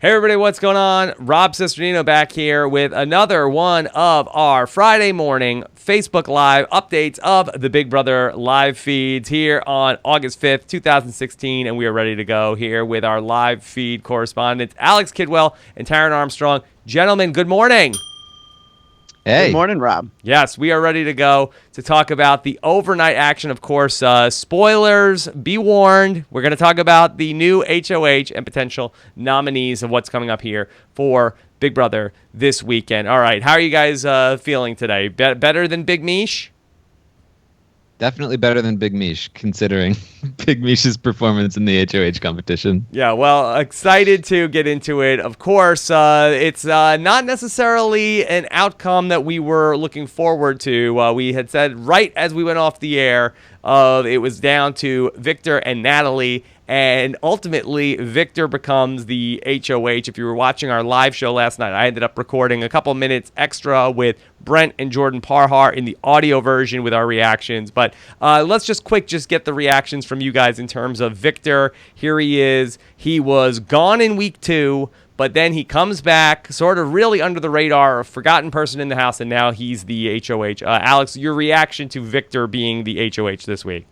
Hey everybody, what's going on? Rob Cesternino back here with another one of our Friday morning Facebook Live updates of the Big Brother live feeds here on August 5th, 2016, and we are ready to go here with our live feed correspondents, Alex Kidwell and Taran Armstrong. Gentlemen, good morning. Hey. Good morning, Rob. Yes, we are ready to go to talk about the overnight action. Of course, spoilers, be warned. We're going to talk about the new HOH and potential nominees of what's coming up here for Big Brother this weekend. All right, how are you guys feeling today? Better than Big Mish? Definitely better than Big Mish, considering Big Mish's performance in the HOH competition. Yeah, well, excited to get into it. Of course, it's not necessarily an outcome that we were looking forward to. We had said right as we went off the air, it was down to Victor and Natalie, and ultimately Victor becomes the HOH. If you were watching our live show last night, I ended up recording a couple minutes extra with Brent and Jordan Parhar in the audio version with our reactions. But let's just get the reactions from you guys in terms of Victor. Here he is. He was gone in week 2, but then he comes back sort of really under the radar, a forgotten person in the house, and now he's the HOH. Alex, your reaction to Victor being the HOH this week?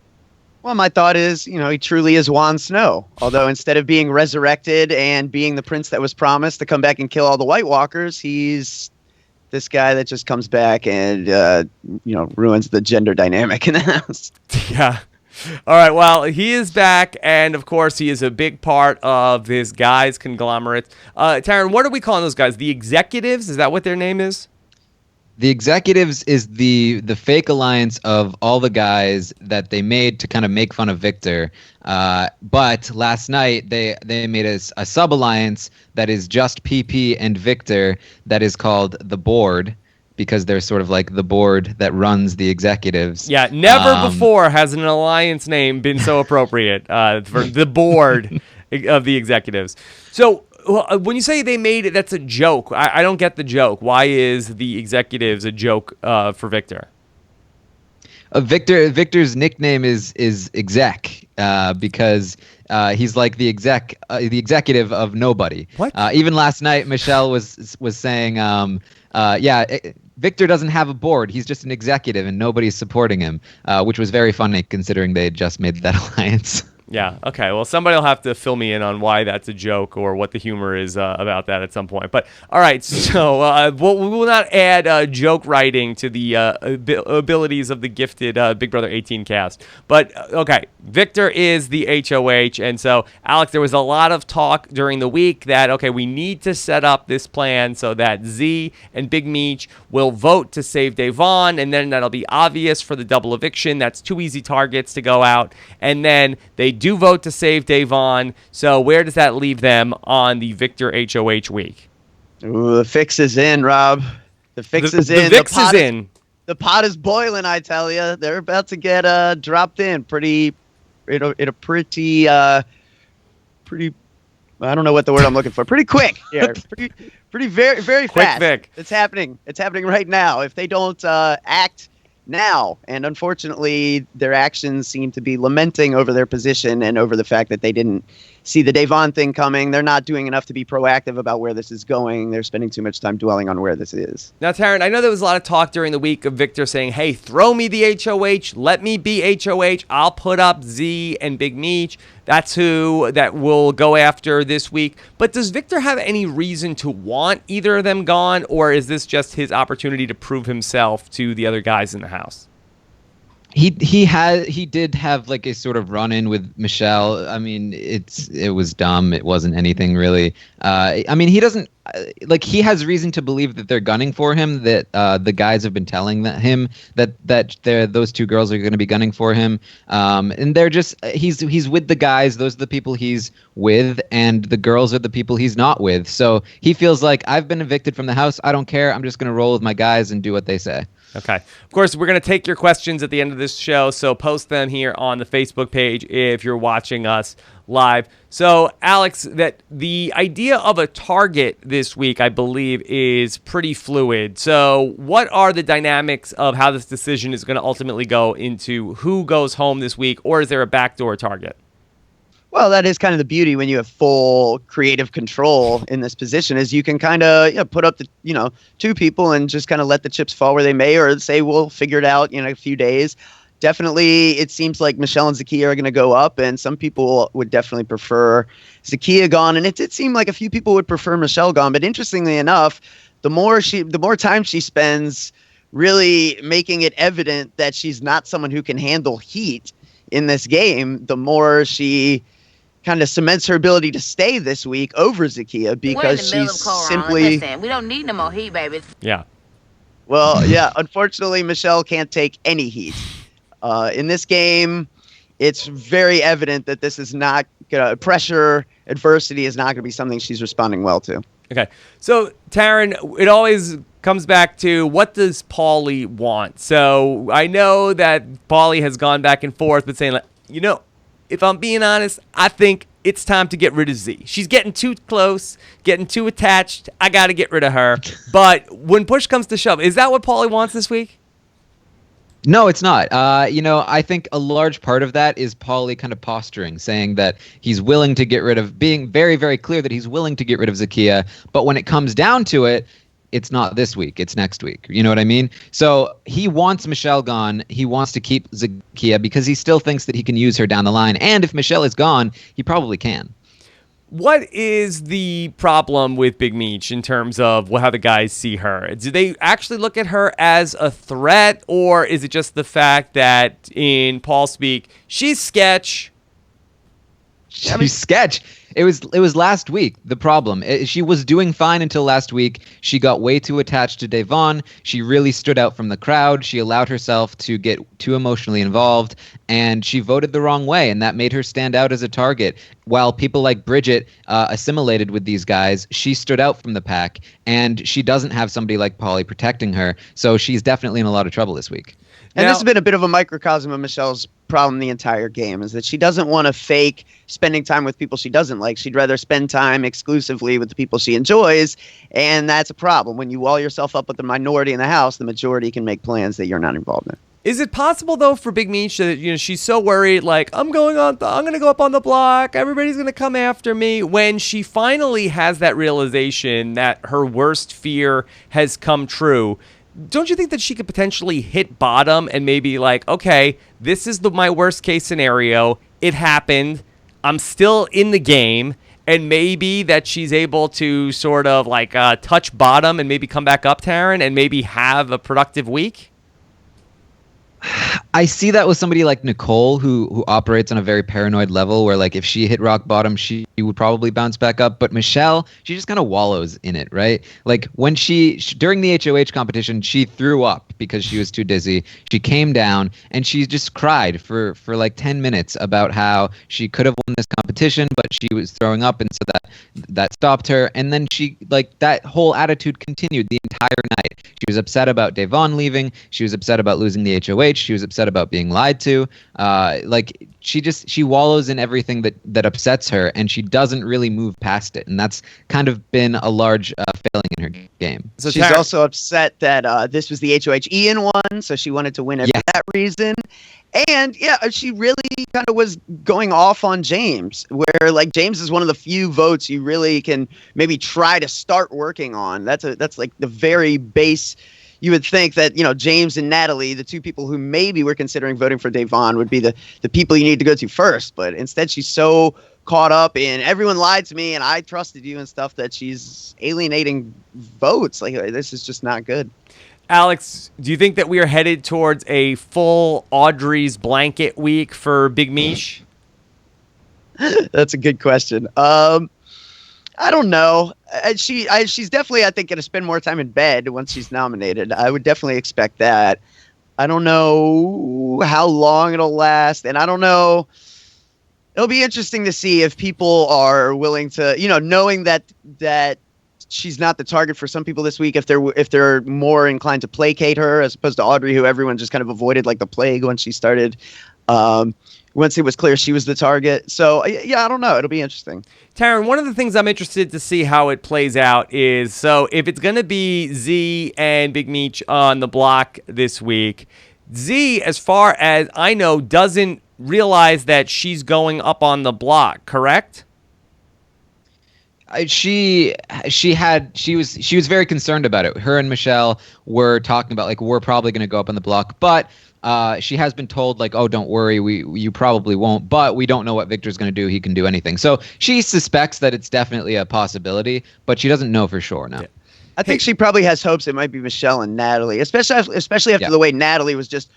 Well, my thought is, he truly is Jon Snow. Although instead of being resurrected and being the prince that was promised to come back and kill all the White Walkers, he's this guy that just comes back and, ruins the gender dynamic in the house. Yeah. All right. Well, he is back, and of course, he is a big part of this guy's conglomerate. Taran, what are we calling those guys? The executives? Is that what their name is? The executives is the fake alliance of all the guys that they made to kind of make fun of Victor. But last night they made a sub-alliance that is just PP and Victor that is called the Board, because they're sort of like the board that runs the executives. Yeah, never before has an alliance name been so appropriate for the Board of the executives. So when you say they made it, that's a joke. I don't get the joke. Why is the executives a joke for Victor? Victor's nickname is exec because he's like the executive of nobody. What? Even last night, Michelle was saying, Victor doesn't have a board. He's just an executive, and nobody's supporting him, which was very funny considering they had just made that alliance. Yeah, okay. Well, somebody will have to fill me in on why that's a joke or what the humor is about that at some point. But, all right, so we will not add joke writing to the abilities of the gifted Big Brother 18 cast. But, okay, Victor is the HOH. And so, Alex, there was a lot of talk during the week that, okay, we need to set up this plan so that Z and Big Meech will vote to save Devon, and then that'll be obvious for the double eviction. That's 2 easy targets to go out. And then they do vote to save Devon. So where does that leave them on the Victor HOH week? Ooh, the fix is in, Rob. The fix is in. The fix is in. The pot is boiling, I tell you. They're about to get dropped in pretty, I don't know what the word I'm looking for. Pretty quick here. Pretty very, very fast. Quick. It's happening. It's happening right now. If they don't act now, and unfortunately their actions seem to be lamenting over their position and over the fact that they didn't see the Devon thing coming. They're not doing enough to be proactive about where this is going. They're spending too much time dwelling on where this is. Now, Taran, I know there was a lot of talk during the week of Victor saying, hey, throw me the HOH, let me be HOH, I'll put up Z and Big Meech. That's who that will go after this week. But does Victor have any reason to want either of them gone, or is this just his opportunity to prove himself to the other guys in the house? He did have like a sort of run-in with Michelle. I mean, it was dumb. It wasn't anything really. I mean, he doesn't he has reason to believe that they're gunning for him. That the guys have been telling him that those 2 girls are going to be gunning for him. And they're just he's with the guys. Those are the people he's with, and the girls are the people he's not with. So he feels like, I've been evicted from the house. I don't care. I'm just going to roll with my guys and do what they say. Okay. Of course, we're going to take your questions at the end of this show, so post them here on the Facebook page if you're watching us live. So, Alex, that the idea of a target this week, I believe, is pretty fluid. So, what are the dynamics of how this decision is going to ultimately go into who goes home this week, or is there a backdoor target? Well, that is kind of the beauty when you have full creative control in this position, is you can kind of put up the two people and just kind of let the chips fall where they may, or say we'll figure it out in a few days. Definitely, it seems like Michelle and Zakiya are going to go up, and some people would definitely prefer Zakiya gone, and it did seem like a few people would prefer Michelle gone. But interestingly enough, the more time she spends really making it evident that she's not someone who can handle heat in this game, the more she kind of cements her ability to stay this week over Zakiya, because she's simply... Listen, we don't need no more heat, baby. Yeah. Well, yeah, unfortunately, Michelle can't take any heat. In this game, it's very evident that this is not pressure, adversity is not going to be something she's responding well to. Okay. So, Taran, it always comes back to, what does Paulie want? So I know that Paulie has gone back and forth, but saying, like, if I'm being honest, I think it's time to get rid of Z. She's getting too close, getting too attached. I got to get rid of her. But when push comes to shove, is that what Paulie wants this week? No, it's not. I think a large part of that is Paulie kind of posturing, saying that he's willing to get rid of, being very, very clear that he's willing to get rid of Zakiya. But when it comes down to it, it's not this week, it's next week. You know what I mean? So he wants Michelle gone. He wants to keep Zakiya because he still thinks that he can use her down the line. And if Michelle is gone, he probably can. What is the problem with Big Meech in terms of how the guys see her? Do they actually look at her as a threat, or is it just the fact that, in Paul speak, she's sketch? She's sketch. It was last week, the problem. She was doing fine until last week. She got way too attached to Devon. She really stood out from the crowd. She allowed herself to get too emotionally involved, and she voted the wrong way, and that made her stand out as a target. While people like Bridget assimilated with these guys, she stood out from the pack, and she doesn't have somebody like Paulie protecting her, so she's definitely in a lot of trouble this week. And this has been a bit of a microcosm of Michelle's problem the entire game, is that she doesn't want to fake spending time with people she doesn't like. She'd rather spend time exclusively with the people she enjoys, and that's a problem. When you wall yourself up with the minority in the house, the majority can make plans that you're not involved in. Is it possible, though, for Big Meech that she's so worried, like, I'm going to go up on the block, everybody's going to come after me, when she finally has that realization that her worst fear has come true? Don't you think that she could potentially hit bottom and maybe like, okay, this is my worst case scenario. It happened. I'm still in the game. And maybe that she's able to sort of like touch bottom and maybe come back up, Taran, and maybe have a productive week? I see that with somebody like Nicole, who operates on a very paranoid level, where like if she hit rock bottom, she would probably bounce back up. But Michelle, she just kind of wallows in it, right? Like when she during the HOH competition, she threw up because she was too dizzy. She came down and she just cried for like 10 minutes about how she could have won this competition, but she was throwing up, and so that stopped her. And then she, like, that whole attitude continued the entire night. She was upset about Devon leaving. She was upset about losing the HOH. She was upset about being lied to. She wallows in everything that upsets her, and she doesn't really move past it. And that's kind of been a large failing in her game. So she's also upset that this was the HOH Ian won, so she wanted to win it for that reason. And yeah, she really kind of was going off on James, where like James is one of the few votes you really can maybe try to start working on. That's like the very base. You would think that, James and Natalie, the two people who maybe were considering voting for Devon, would be the people you need to go to first. But instead, she's so caught up in everyone lied to me and I trusted you and stuff that she's alienating votes. Like, this is just not good. Alex, do you think that we are headed towards a full Audrey's blanket week for Big Meech? That's a good question. I don't know. She's definitely, I think, going to spend more time in bed once she's nominated. I would definitely expect that. I don't know how long it'll last, and I don't know. It'll be interesting to see if people are willing to, knowing that she's not the target for some people this week, if they're more inclined to placate her as opposed to Audrey, who everyone just kind of avoided like the plague when she started. Once it was clear she was the target. So, yeah, I don't know. It'll be interesting. Taran, one of the things I'm interested to see how it plays out is, so if it's going to be Z and Big Meech on the block this week, Z, as far as I know, doesn't realize that she's going up on the block, correct? She was very concerned about it. Her and Michelle were talking about, like, we're probably going to go up on the block, but she has been told, like, oh, don't worry, you probably won't, but we don't know what Victor's going to do. He can do anything. So she suspects that it's definitely a possibility, but she doesn't know for sure now. Yeah. I think she probably has hopes it might be Michelle and Natalie, especially after the way Natalie was just,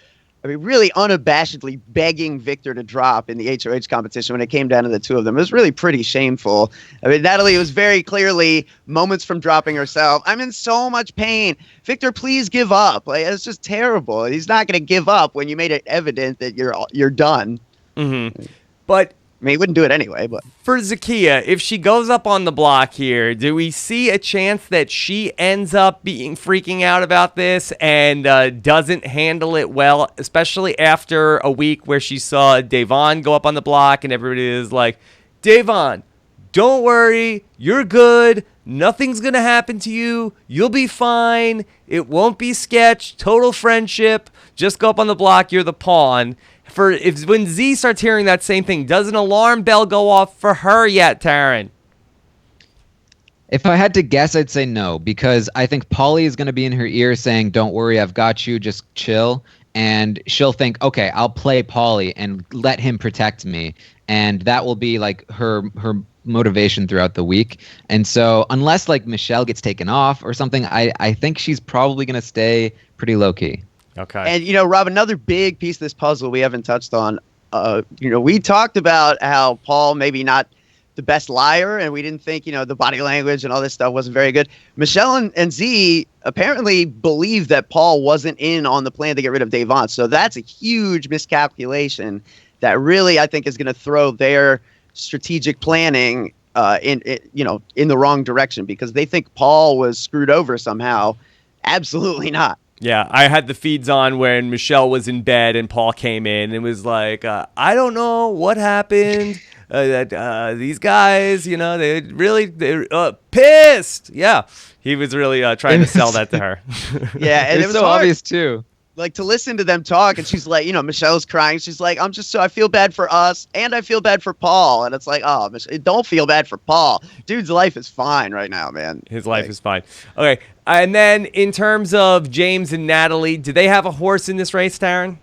I mean, really unabashedly begging Victor to drop in the HOH competition when it came down to the two of them. It was really pretty shameful. I mean, Natalie was very clearly moments from dropping herself. I'm in so much pain. Victor, please give up. Like, it's just terrible. He's not going to give up when you made it evident that you're done. Mm-hmm. But I mean, he wouldn't do it anyway. But for Zakiya, if she goes up on the block here, do we see a chance that she ends up freaking out about this and doesn't handle it well, especially after a week where she saw Devon go up on the block and everybody is like, Devon, don't worry, you're good. Nothing's going to happen to you. You'll be fine. It won't be sketch. Total friendship. Just go up on the block. You're the pawn. When Z starts hearing that same thing, does an alarm bell go off for her yet, Taran? If I had to guess, I'd say no, because I think Paulie is going to be in her ear saying, don't worry, I've got you, just chill. And she'll think, okay, I'll play Paulie and let him protect me. And that will be like her motivation throughout the week. And so unless like Michelle gets taken off or something, I think she's probably going to stay pretty low-key. Okay. And, Rob, another big piece of this puzzle we haven't touched on, we talked about how Paul maybe not the best liar, and we didn't think, the body language and all this stuff wasn't very good. Michelle and Z apparently believe that Paul wasn't in on the plan to get rid of Devon. So that's a huge miscalculation that really, I think, is going to throw their strategic planning in the wrong direction, because they think Paul was screwed over somehow. Absolutely not. Yeah, I had the feeds on when Michelle was in bed and Paul came in and was like, I don't know what happened. These guys, they're pissed. Yeah, he was really trying to sell that to her. Yeah, and it was so hard, obvious too. Like, to listen to them talk, and she's like, Michelle's crying. She's like, I feel bad for us, and I feel bad for Paul. And it's like, oh, don't feel bad for Paul. Dude's life is fine right now, man. His life is fine. Okay, and then in terms of James and Natalie, do they have a horse in this race, Taran?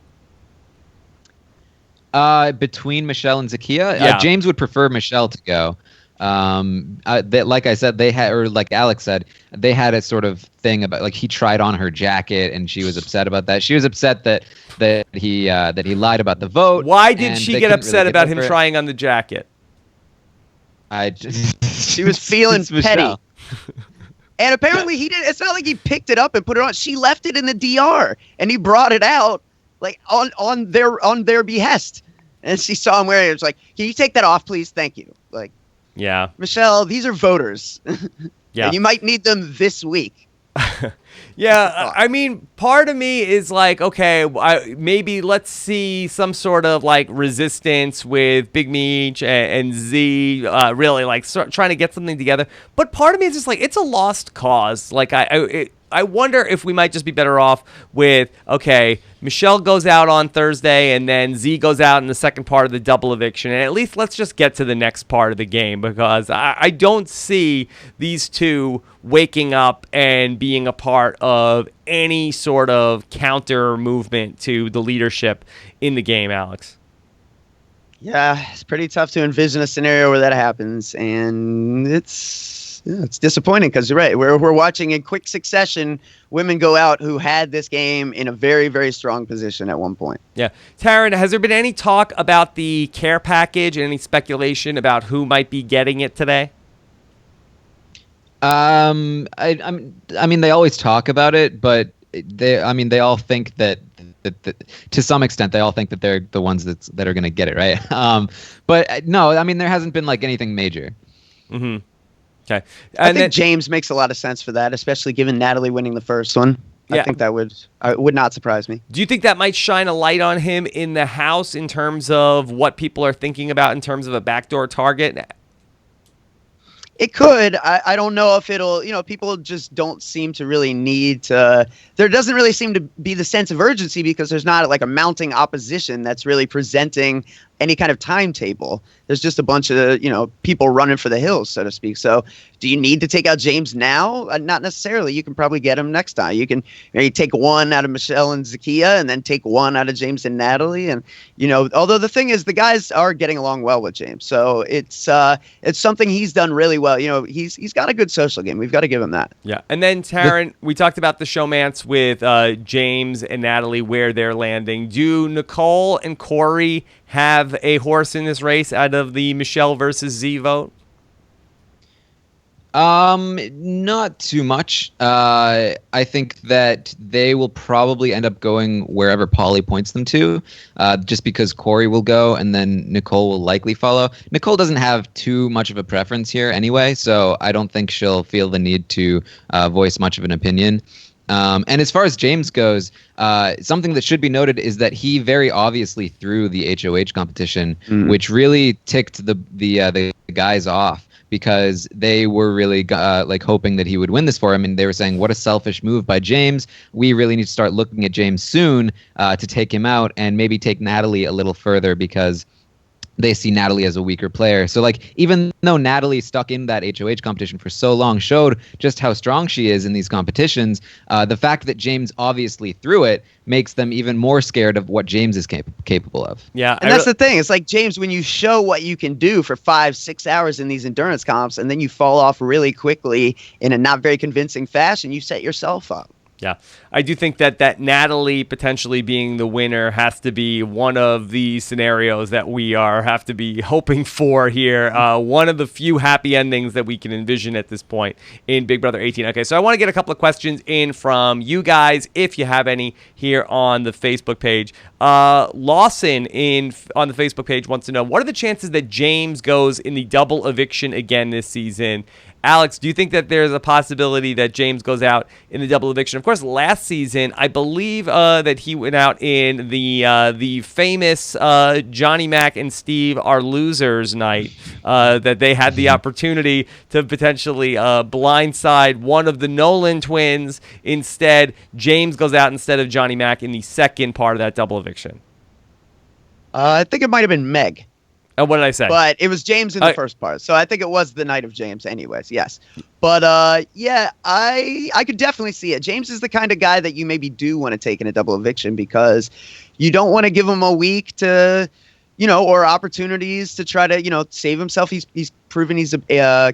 Between Michelle and Zakiya, Yeah. James would prefer Michelle to go. Like I said, they had, or like Alex said, they had a sort of thing about, like, he tried on her jacket and she was upset about that. She was upset that he lied about the vote. Why did she get upset about him trying on the jacket? She was feeling petty. And apparently he did. It's not like he picked it up and put it on. She left it in the DR, and he brought it out like on their behest. And she saw him wearing it. It was like, can you take that off, please? Thank you. Like, yeah, Michelle, these are voters. Yeah, and you might need them this week. Yeah, I mean, part of me is like, okay, maybe let's see some sort of like resistance with Big Meech and Z, really like trying to get something together. But part of me is just like, it's a lost cause. Like, I wonder if we might just be better off with, okay, Michelle goes out on Thursday and then Z goes out in the second part of the double eviction. And at least let's just get to the next part of the game, because I don't see these two waking up and being a part of any sort of counter movement to the leadership in the game, Alex. Yeah, it's pretty tough to envision a scenario where that happens. And it's disappointing, because you're right. We're watching in quick succession women go out who had this game in a very, very strong position at one point. Yeah. Taran, has there been any talk about the care package and any speculation about who might be getting it today? I mean, they always talk about it, but they all think that to some extent, they all think that they're the ones that are going to get it, right? But no, I mean, there hasn't been like anything major. Mm-hmm. Okay. I think James makes a lot of sense for that, especially given Natalie winning the first one. Yeah. I think that would not surprise me. Do you think that might shine a light on him in the House in terms of what people are thinking about in terms of a backdoor target? It could. I don't know if it'll, people just don't seem to really need to. There doesn't really seem to be the sense of urgency because there's not like a mounting opposition that's really presenting any kind of timetable. There's just a bunch of, people running for the hills, so to speak. So do you need to take out James now? Not necessarily. You can probably get him next time. You can maybe take one out of Michelle and Zakiya and then take one out of James and Natalie. And, although the thing is the guys are getting along well with James. So it's something he's done really well. He's got a good social game. We've got to give him that. Yeah. And then, Taran, we talked about the showmance with James and Natalie, where they're landing. Do Nicole and Corey have a horse in this race out of the Michelle versus Z vote? Not too much. I think that they will probably end up going wherever Pauly points them to, just because Corey will go and then Nicole will likely follow. Nicole doesn't have too much of a preference here anyway, so I don't think she'll feel the need to voice much of an opinion. And as far as James goes, something that should be noted is that he very obviously threw the HOH competition, which really ticked the guys off, because they were really hoping that he would win this for him. And they were saying, what a selfish move by James. We really need to start looking at James soon to take him out and maybe take Natalie a little further, because they see Natalie as a weaker player. So even though Natalie stuck in that HOH competition for so long showed just how strong she is in these competitions, the fact that James obviously threw it makes them even more scared of what James is capable of. Yeah. And that's the thing. It's like, James, when you show what you can do for 5-6 hours in these endurance comps and then you fall off really quickly in a not very convincing fashion, you set yourself up. Yeah, I do think that Natalie potentially being the winner has to be one of the scenarios that we have to be hoping for here. One of the few happy endings that we can envision at this point in Big Brother 18. Okay, so I want to get a couple of questions in from you guys, if you have any, here on the Facebook page. Lawson on the Facebook page wants to know, what are the chances that James goes in the double eviction again this season? Alex, do you think that there's a possibility that James goes out in the double eviction? Of course, last season, I believe that he went out in the famous Johnny Mac and Steve are losers night, that they had the opportunity to potentially blindside one of the Nolan twins. Instead, James goes out instead of Johnny Mac in the second part of that double eviction. I think it might have been Meg. What did I say? But it was James in the first part. So I think it was the night of James anyways, yes. But yeah, I could definitely see it. James is the kind of guy that you maybe do want to take in a double eviction, because you don't want to give him a week to, or opportunities to try to, save himself. He's proven he's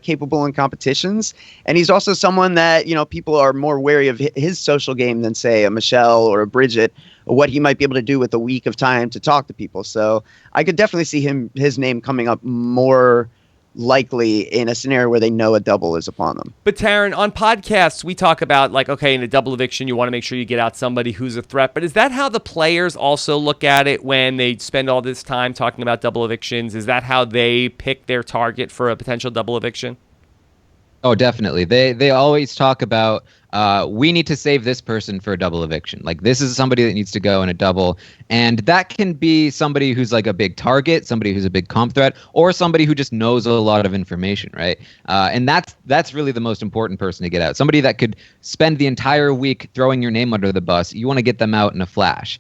capable in competitions. And he's also someone that, people are more wary of his social game than, say, a Michelle or a Bridget, or what he might be able to do with a week of time to talk to people. So I could definitely see his name coming up more likely in a scenario where they know a double is upon them. But Taran, on podcasts, we talk about okay, in a double eviction, you want to make sure you get out somebody who's a threat. But is that how the players also look at it when they spend all this time talking about double evictions? Is that how they pick their target for a potential double eviction? Oh, definitely. They always talk about, we need to save this person for a double eviction. This is somebody that needs to go in a double. And that can be somebody who's a big target, somebody who's a big comp threat, or somebody who just knows a lot of information, right? And that's really the most important person to get out. Somebody that could spend the entire week throwing your name under the bus. You want to get them out in a flash.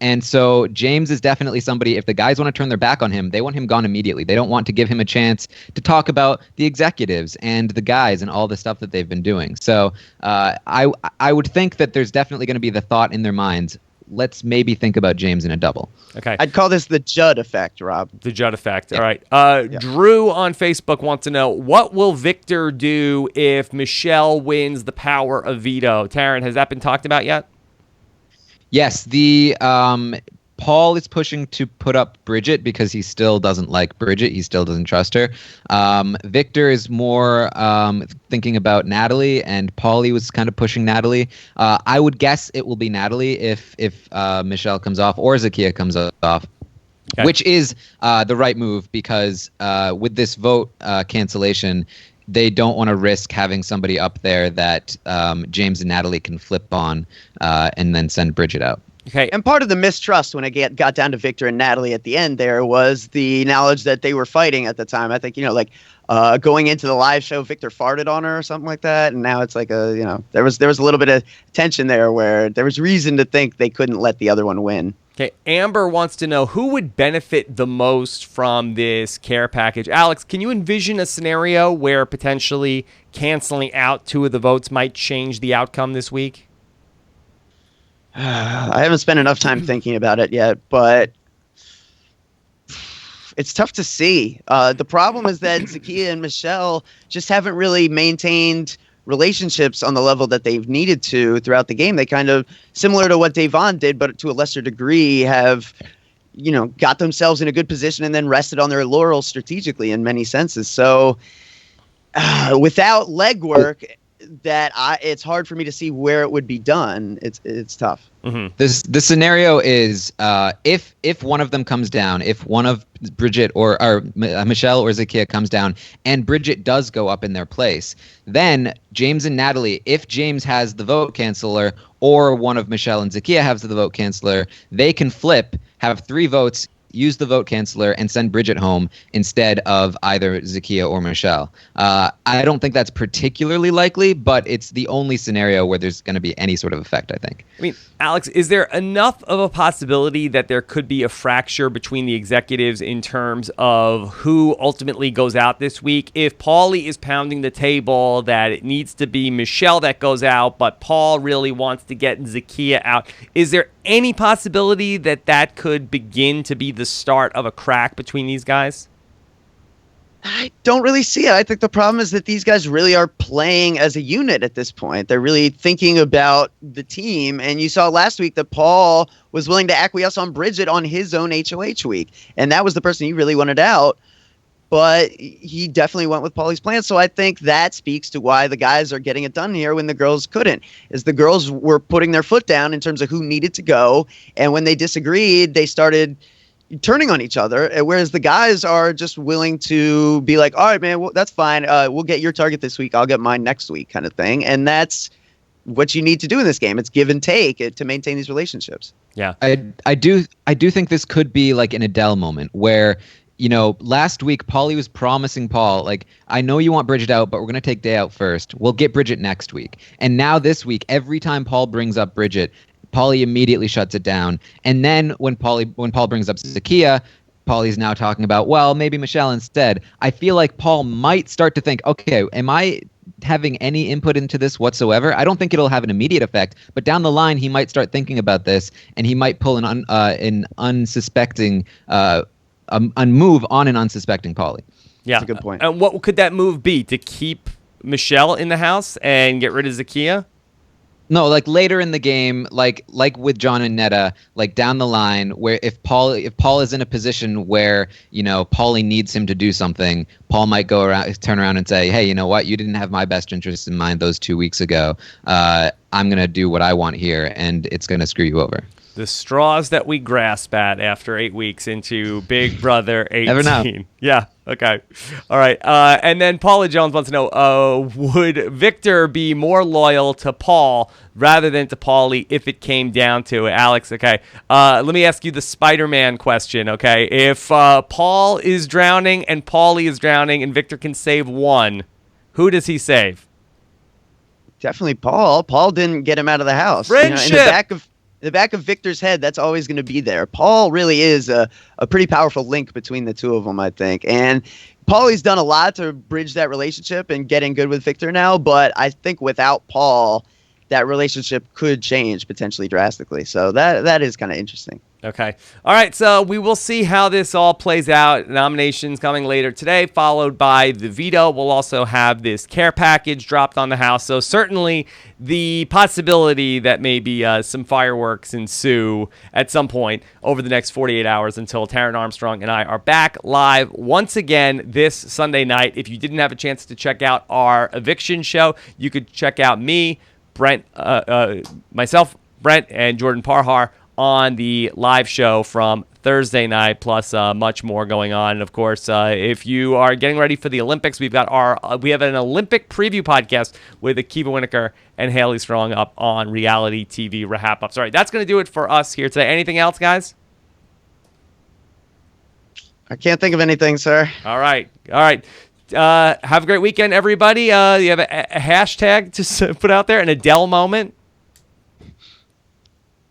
And so James is definitely somebody, if the guys want to turn their back on him, they want him gone immediately. They don't want to give him a chance to talk about the executives and the guys and all the stuff that they've been doing. So I would think that there's definitely going to be the thought in their minds, let's maybe think about James in a double. Okay. I'd call this the Judd effect, Rob. The Judd effect. Yeah. All right. Drew on Facebook wants to know, what will Victor do if Michelle wins the power of veto? Taran, has that been talked about yet? Yes, the Paul is pushing to put up Bridget because he still doesn't like Bridget. He still doesn't trust her. Victor is more thinking about Natalie, and Paulie was kind of pushing Natalie. I would guess it will be Natalie if Michelle comes off or Zakiya comes off. Okay. Which is the right move, because with this vote cancellation, they don't want to risk having somebody up there that James and Natalie can flip on and then send Bridget out. Okay. And part of the mistrust when it got down to Victor and Natalie at the end there was the knowledge that they were fighting at the time. I think, Going into the live show, Victor farted on her or something like that, and now it's like there was a little bit of tension there where there was reason to think they couldn't let the other one win. Okay, Amber wants to know who would benefit the most from this care package. Alex, can you envision a scenario where potentially canceling out 2 of the votes might change the outcome this week? I haven't spent enough time thinking about it yet, but it's tough to see. The problem is that Zakiya and Michelle just haven't really maintained relationships on the level that they've needed to throughout the game. They kind of, similar to what Devon did, but to a lesser degree, have got themselves in a good position and then rested on their laurels strategically in many senses. So without legwork, it's hard for me to see where it would be done. It's tough. Mm-hmm. The scenario is if one of them comes down, if one of Bridget or Michelle or Zakiya comes down, and Bridget does go up in their place, then James and Natalie, if James has the vote canceller or one of Michelle and Zakiya has the vote canceller, they can flip, have 3 votes, use the vote canceller, and send Bridget home instead of either Zakiya or Michelle. I don't think that's particularly likely, but it's the only scenario where there's going to be any sort of effect, I think. I mean, Alex, is there enough of a possibility that there could be a fracture between the executives in terms of who ultimately goes out this week? If Paulie is pounding the table that it needs to be Michelle that goes out, but Paul really wants to get Zakiya out, is there any possibility that that could begin to be the start of a crack between these guys? I don't really see it. I think the problem is that these guys really are playing as a unit at this point. They're really thinking about the team. And you saw last week that Paul was willing to acquiesce on Bridget on his own HOH week. And that was the person he really wanted out. But he definitely went with Paulie's plan. So I think that speaks to why the guys are getting it done here when the girls couldn't. Is the girls were putting their foot down in terms of who needed to go. And when they disagreed, they started turning on each other, whereas the guys are just willing to be like, all right, man, well, that's fine. We'll get your target this week. I'll get mine next week, kind of thing. And that's what you need to do in this game. It's give and take to maintain these relationships. Yeah, I do think this could be like an Adele moment where, last week Paulie was promising Paul, like, I know you want Bridget out, but we're going to take Day out first. We'll get Bridget next week. And now this week, every time Paul brings up Bridget, Paulie immediately shuts it down. And then when Paul brings up Zakiya, Paulie's now talking about, well, maybe Michelle instead. I feel like Paul might start to think, okay, am I having any input into this whatsoever? I don't think it'll have an immediate effect, but down the line, he might start thinking about this, and he might pull an unsuspecting a move on an unsuspecting Paulie. Yeah, that's a good point. And what could that move be? To keep Michelle in the house and get rid of Zakiya? No, like later in the game, like with John and Netta, like down the line, where if Paul is in a position where Paulie needs him to do something, Paul might turn around and say, hey, you know what? You didn't have my best interests in mind those 2 weeks ago. I'm gonna do what I want here, and it's gonna screw you over. The straws that we grasp at after 8 weeks into Big Brother 18. Never know. Yeah. Okay. All right. And then Paula Jones wants to know, would Victor be more loyal to Paul rather than to Paulie if it came down to it? Alex, okay. Let me ask you the Spider-Man question, okay? If Paul is drowning and Paulie is drowning and Victor can save one, who does he save? Definitely Paul. Paul didn't get him out of the house. Friendship! In the back of Victor's head, that's always going to be there. Paul really is a pretty powerful link between the two of them, I think. And Paulie's done a lot to bridge that relationship and getting good with Victor now. But I think without Paul, that relationship could change potentially drastically. So that is kind of interesting. Okay. All right. So we will see how this all plays out. Nominations coming later today, followed by the veto. We'll also have this care package dropped on the House. So certainly the possibility that maybe some fireworks ensue at some point over the next 48 hours until Taran Armstrong and I are back live once again this Sunday night. If you didn't have a chance to check out our Eviction show, you could check out me, Brent, myself, Brent, and Jordan Parhar on the live show from Thursday night, plus much more going on. And of course, if you are getting ready for the Olympics, we have an Olympic preview podcast with Akiva Winokur and Haley Strong up on Reality TV RHAP Ups. All right, that's going to do it for us here today. Anything else, guys? I can't think of anything, sir. All right. Have a great weekend, everybody. You have a hashtag to put out there, an Adele moment.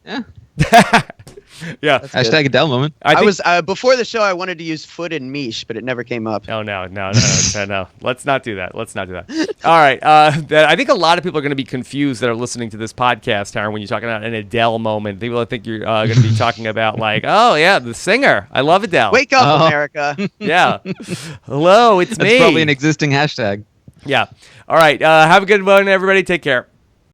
Yeah. Yeah. Hashtag Adele moment. I was before the show. I wanted to use foot and miche, but it never came up. Oh no. Let's not do that. All right. I think a lot of people are going to be confused that are listening to this podcast, Taran, when you're talking about an Adele moment. People think you're going to be talking about like, oh yeah, the singer. I love Adele. Wake up, America. Yeah. Hello, it's me. That's probably an existing hashtag. Yeah. All right. Have a good one, everybody. Take care.